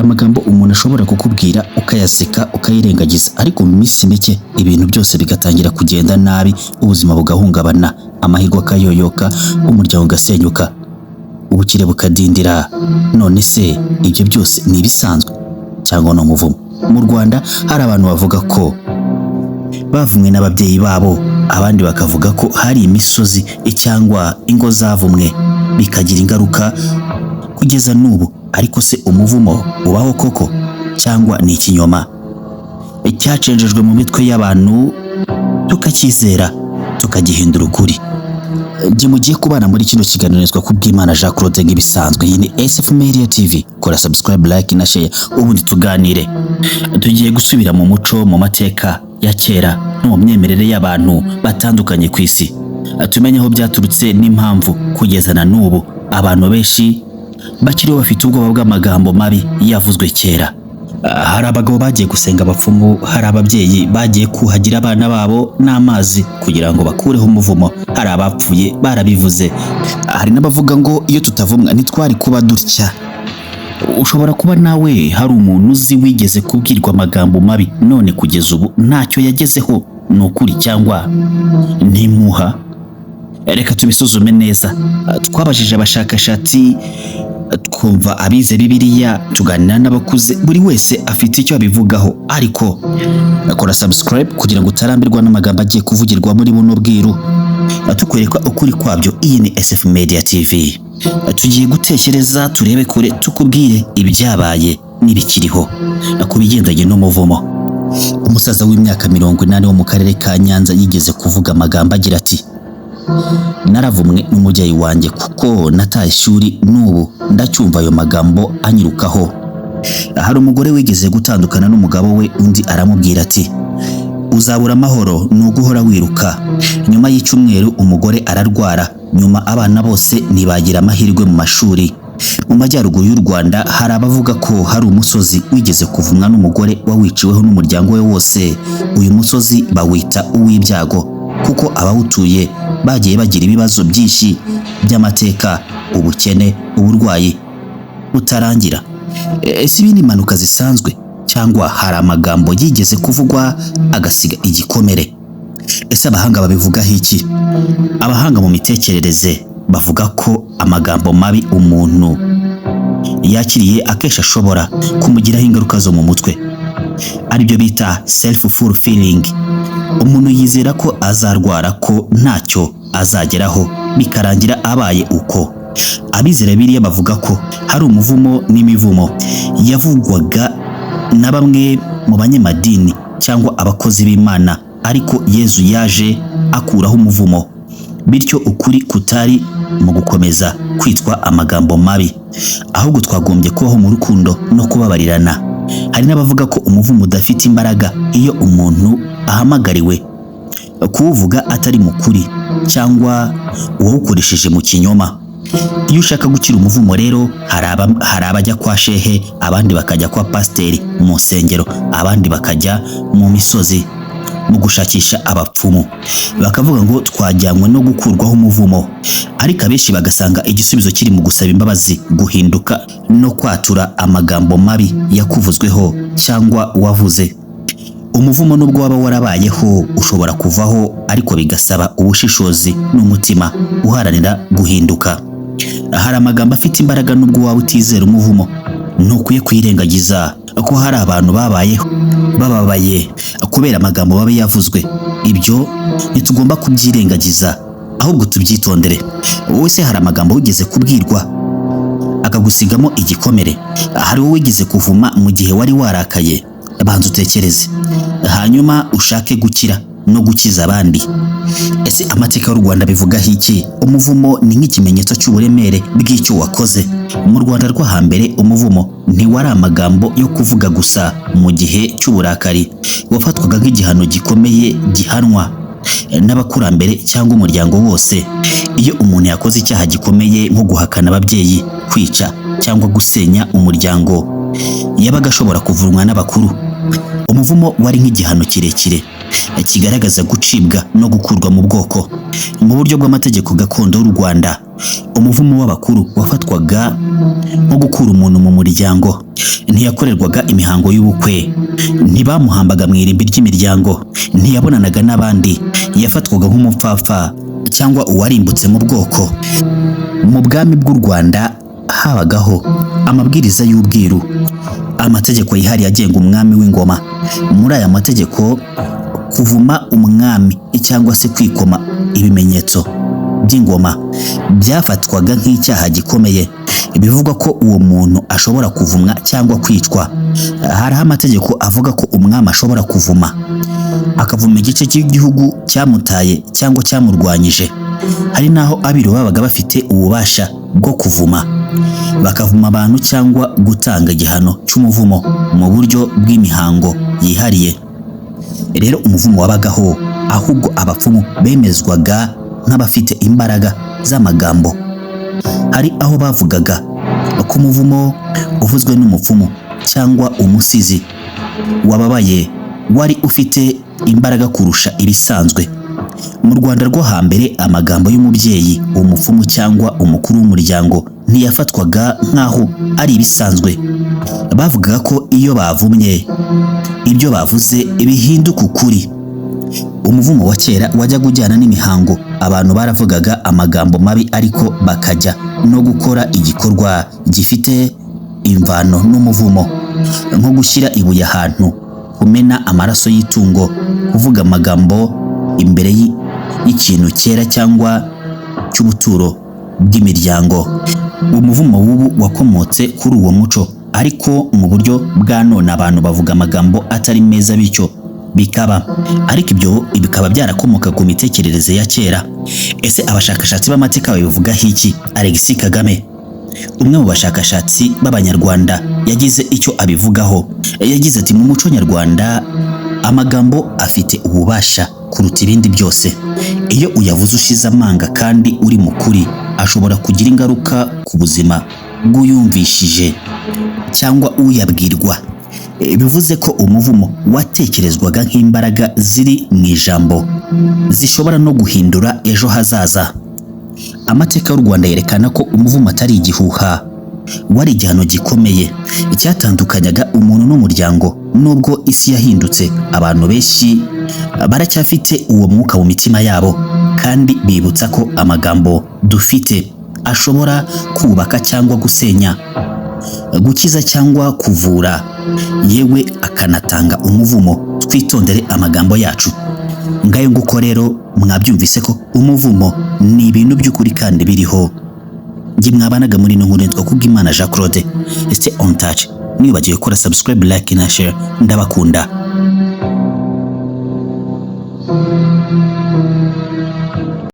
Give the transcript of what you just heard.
hari amagambo umuntu ashobora kukubwira ukayaseka ukayirengagiza, ariko mu minsi mike ibintu byose bigatangira kugenda nabi, ubuzima bugahungabana, amahirwe akayoyoka, umuryango ugasenyuka, ubukire bukadindira. None se ibyo byose ni ibisanzwe cyangwa ni umuvumo? Mu Rwanda hari abantu bavuga ko bavumwe n'ababyeyi babo, abandi bakavuga ko hari imisozi cyangwa ingo zavumwe bikagira ingaruka kugeza n'ubu. Ariko se umuvumo ubaho koko cyangwa ni ikinyoma cyacenjejwe mu mitwe y'abantu tukacyizera tukagihindura ukuri? Jye mugiye kubana muri kino kiganirizwa ku bw'Imana Jean Claude nk'ibisanzwe. Iyi ni SF Media TV, kora subscribe, like na share ubundi tuganire. Tugiye gusubira mu muco, mu mateka ya kera no mu myemerere y'abantu batandukanye ku isi, tumenye aho byaturutse n'impamvu kugeza na n'ubu abantu benshi bakiriho bafite ubwoba bw'amagambo mabi yavuzwe kera. Hari abagabo bagiye gusenga abapfumu, hari ababyeyi bagiye kuhagira abana babo n'amazi kugira ngo bakureho umuvumo, hari abapfuye barabivuze, hari n'abavuga ngo iyo tutavumwa ntitwari kuba dutya. Ushobora kuba nawe hari umuntu uzi wigeze kubwirwa amagambo mabi none kugeza ubu ntacyo yagezeho, ni ukuri cyangwa ntimuha? Reka tubisuzume neza. Twabajije abashakashatsi, twumva abize Bibiliya, tuganira n'abakuze, buri wese afite icyo abivugaho. Ariko kora subscribe kugira ngo utarambirwa n'amagambo agiye kuvugirwa muri buno bwiru, tukwereka ukuri kwabyo. Iyi ni SF Media TV, tugiye gutekereza, turebe kure, tukubwire ibyabaye n'ibikiriho ku bigendanye n'umuvumo. Umusaza w'imyaka 80 wo mu karere ka Nyanza yigeze kuvuga amagambo agira ati: naravumwe n'umubyeyi wanjye kuko nataye ishuri, n'ubu ndacyumva ayo magambo anyirukaho. Hari umugore wigeze gutandukana n'umugabo we, undi aramubwira ati: uzabura amahoro nuguhora wiruka. Nyuma y'icyumweru umugore ararwara, nyuma abana bose ntibagira amahirwe mu mashuri. Mu majyaruguru y'u Rwanda hari abavuga ko hari umusozi wigeze kuvumwa n'umugore wawiciweho n'umuryango we wose. Uyu musozi bawita uw'ibyago kuko abawutuye bagiye bagira ibibazo byinshi by'amateka, ubukene, uburwayi butarangira. Ese ibi ni impanuka zisanzwe cyangwa hari amagambo yigeze kuvugwa agasiga igikomere? Ese abahanga babivugaho iki? Abahanga mu mitekerereze bavuga ko amagambo mabi umuntu yakiriye akesha ashobora kumugiraho ingaruka zo mu mutwe, aribyo bita self-fulfilling. Umuntu yizera ko azarwara, ko ntacyo azageraho, bikarangira abaye uko. Abizera Bibiliya bavuga ko hari umuvumo n'imivumo yavugwaga na bamwe mu banyamadini cyangwa abakozi b'Imana, ariko Yezu yaje akuraho umuvumo, bityo ukuri kutari mu gukomeza kwitwa amagambo mabi, ahubwo twagombye kubaho mu rukundo no kubabarirana. Hari n'abavuga ko umuvumo udafite imbaraga iyo umuntu ahamagariwe kuwuvuga atari mukuri cyangwa uwawukoresheje mu kinyoma. Iyo ushaka gukira umuvumo rero, hari abajya kwa shehe, abandi bakajya kwa pasiteri mu nsengero, abandi bakajya mu misozi mu gushakisha abapfumu, bakavuga ngo twajyanywe no gukurwaho umuvumo. Ariko abenshi bagasanga igisubizo kiri mu gusaba imbabazi, guhinduka no kwatura amagambo mabi yakuvuzweho cyangwa wavuze. Umuvumo nubwo waba warabayeho ushobora kuvaho, ariko bigasaba ubushishozi n'umutima uharanira guhinduka. Hari amagambo afite imbaraga nubwo waba utizera umuvumo, ntukwiye kwirengagiza ko hari abantu bababaye kubera amagambo mabi yavuzwe. Ibyo ntitugomba kubyirengagiza, ahubwo tubyitondere. Wowe se hari amagambo wigeze kubwirwa akagusigamo igikomere? Hari wowe wigeze kuvuma mu gihe wari warakaye? Banza utekereze, hanyuma ushake gukira no gukiza abandi. Ese amateka y'u Rwanda bivugaho iki? Umuvumo ni nk'ikimenyetso cy'uburemere bw'icyo wakoze. Mu Rwanda rwo hambere umuvumo ntiwari amagambo yo kuvuga gusa mu gihe cy'uburakari, wafatwaga nk'igihano gikomeye gihanwa n'abakurambere cyangwa umuryango wose. Iyo umuntu yakoze icyaha gikomeye nko guhakana ababyeyi, kwica cyangwa gusenya umuryango, yabaga ashobora kuvurwa n'abakuru. Umuvumo wari nk'igihano kirekire kigaragaza gucibwa no gukurwa mu bwoko. Mu buryo bw'amategeko gakondo y'u Rwanda, umuvumo w'abakuru wafatwaga nko gukura umuntu mu muryango. Ntiyakorerwaga imihango y'ubukwe, ntibamuhambaga mu irimbi ry'imiryango, ntiyabonanaga n'abandi, yafatwaga nk'umupfapfa cyangwa uwarimbutse mu bwoko. Mu bwami bw'u Rwanda habagaho amabwiriza y'ubwiru, amategeko yihariye agenga umwami w'ingoma. Muri aya mategeko, kuvuma umwami cyangwa se kwikoma ibimenyetso by'ingoma byafatwaga nk'icyaha gikomeye. Bivugwa ko uwo muntu ashobora kuvumwa cyangwa kwicwa. Hariho amategeko avuga ko umwami ashobora kuvuma, akavuma igice cy'igihugu cyamutaye cyangwa cyamurwanyije. Hari naho abiru babaga bafite ububasha bwo kuvuma, bakavuma abantu cyangwa gutanga igihano cy'umuvumo mu buryo bw'imihango yihariye. Rero umuvumo wabagaho, ahubwo abapfumu bemezwaga nk'abafite imbaraga z'amagambo. Hari aho bavugaga ko umuvumo uvuzwe n'umupfumu cyangwa umusizi wababaye wari ufite imbaraga kurusha ibisanzwe. Mu Rwanda rwo hambere, amagambo y'umubyeyi, umupfumu cyangwa umukuru w'umuryango ntiyafatwaga nk'aho ari ibisanzwe. Bavugaga ko iyo bavumye, ibyo bavuze bihinduka ukuri. Umuvumo wa kera wajyaga ujyana n'imihango. Abantu baravugaga amagambo mabi ariko bakajya no gukora igikorwa gifite imvano n'umuvumo, nko gushyira ibuye ahantu, kumena amaraso y'itungo, kuvuga amagambo imbere y'ikintu cyera cyangwa cy'ubuturo bw'imiryango. Umuvumo w'ubu wakomotse kuri uwo muco, ariko mu buryo bwa none abantu bavuga amagambo atari meza, bityo bikaba ariko ibyo bikaba byarakomoka ku mitekerereze ya kera. Ese abashakashatsi b'amateka babivugaho iki? Alexis Kagame, umwe mu bashakashatsi b'Abanyarwanda, yagize icyo abivugaho. Yagize ati: mu muco nyarwanda amagambo afite ububasha kuruta ibindi byose. Iyo uyavuze ushize amanga kandi uri mukuri, ashobora kugira ingaruka ku buzima bw'uyumvishije cyangwa uyabwirwa. Bivuze ko umuvumo watekerezwaga nk'imbaraga ziri mu ijambo, zishobora no guhindura ejo hazaza. Amateka y'u Rwanda yerekana ko umuvumo atari igihuha, wari igihano gikomeye cyatandukanyaga umuntu n'umuryango. Nubwo isi yahindutse, abantu benshi baracyafite uwo mwuka mu mitima yabo, kandi bibutsa ko amagambo dufite ashobora kubaka cyangwa gusenya, gukiza cyangwa kuvura, yewe akanatanga umuvumo. Twitondere amagambo yacu. Ngayo nguko rero mwabyumvise ko umuvumo ni ibintu by'ukuri kandi biriho. Ngi mwabanaga muri no nkuru yitwa Kubwimana Jean Claude. Stay on touch. Nibagiwe gukora subscribe, like na share. Ndabakunda.